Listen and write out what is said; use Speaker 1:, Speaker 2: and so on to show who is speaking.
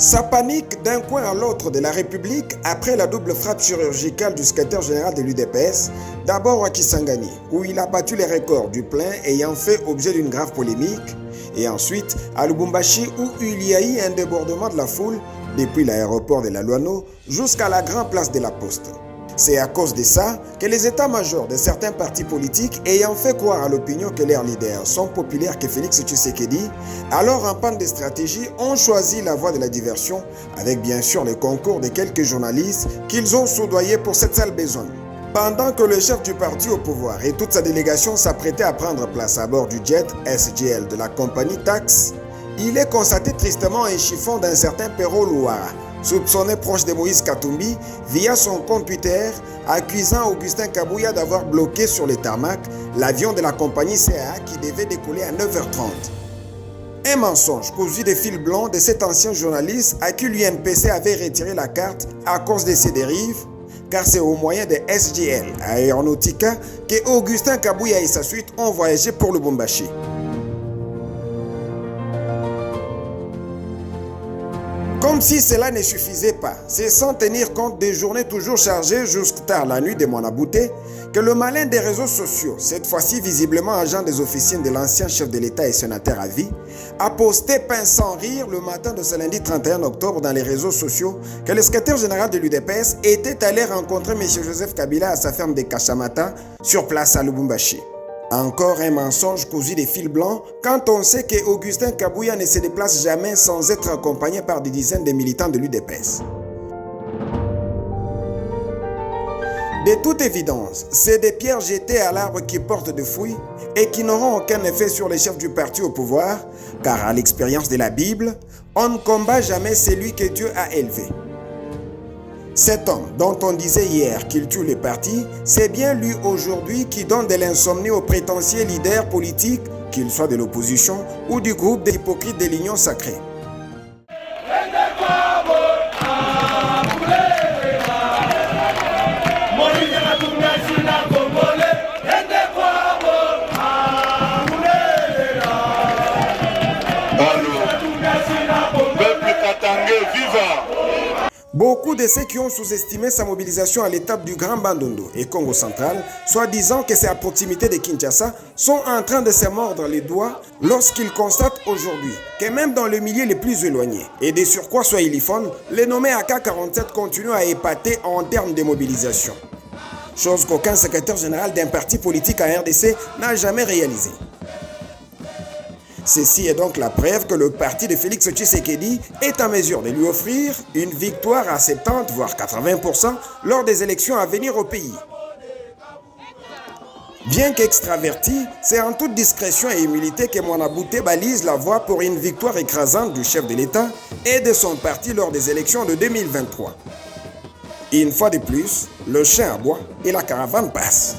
Speaker 1: Ça panique d'un coin à l'autre de la République après la double frappe chirurgicale du secrétaire général de l'UDPS, d'abord à Kisangani, où il a battu les records du plein ayant fait objet d'une grave polémique, et ensuite à Lubumbashi où il y a eu un débordement de la foule depuis l'aéroport de la Luano jusqu'à la grande place de la Poste. C'est à cause de ça que les états-majors de certains partis politiques ayant fait croire à l'opinion que leurs leaders sont populaires que Félix Tshisekedi, alors en panne de stratégie, ont choisi la voie de la diversion avec bien sûr le concours de quelques journalistes qu'ils ont soudoyés pour cette sale besogne. Pendant que le chef du parti au pouvoir et toute sa délégation s'apprêtaient à prendre place à bord du jet SGL de la compagnie Tax, il est constaté tristement un chiffon d'un certain Pero Luara, soupçonné proche de Moïse Katumbi, via son compte Twitter, accusant Augustin Kabouya d'avoir bloqué sur le tarmac l'avion de la compagnie CAA qui devait décoller à 9h30. Un mensonge cousu de fil blanc de cet ancien journaliste à qui l'UNPC avait retiré la carte à cause de ses dérives, car c'est au moyen de SGL Aeronautica que Augustin Kabouya et sa suite ont voyagé pour Lubumbashi. Comme si cela ne suffisait pas, c'est sans tenir compte des journées toujours chargées jusqu'à tard la nuit de Monabouté que le malin des réseaux sociaux, cette fois-ci visiblement agent des officines de l'ancien chef de l'État et sénateur à vie, a posté pain sans rire le matin de ce lundi 31 octobre dans les réseaux sociaux que le secrétaire général de l'UDPS était allé rencontrer M. Joseph Kabila à sa ferme de Kachamata sur place à Lubumbashi. Encore un mensonge cousu de fil blanc quand on sait que Augustin Kabouya ne se déplace jamais sans être accompagné par des dizaines de militants de l'UDPS. De toute évidence, c'est des pierres jetées à l'arbre qui portent de fruits et qui n'auront aucun effet sur les chefs du parti au pouvoir, car à l'expérience de la Bible, on ne combat jamais celui que Dieu a élevé. Cet homme dont on disait hier qu'il tue les partis, c'est bien lui aujourd'hui qui donne de l'insomnie aux prétentieux leaders politiques, qu'ils soient de l'opposition ou du groupe des hypocrites de l'Union sacrée. Beaucoup de ceux qui ont sous-estimé sa mobilisation à l'étape du Grand Bandundu et Congo central, soi-disant que c'est à proximité de Kinshasa, sont en train de se mordre les doigts lorsqu'ils constatent aujourd'hui que même dans le milieu les plus éloignés, et de surcroît swahiliphone, les nommés AK-47 continuent à épater en termes de mobilisation. Chose qu'aucun secrétaire général d'un parti politique à RDC n'a jamais réalisée. Ceci est donc la preuve que le parti de Félix Tshisekedi est en mesure de lui offrir une victoire à 70 voire 80% lors des élections à venir au pays. Bien qu'extraverti, c'est en toute discrétion et humilité que Monabouté balise la voie pour une victoire écrasante du chef de l'État et de son parti lors des élections de 2023. Une fois de plus, le chien aboie et la caravane passe.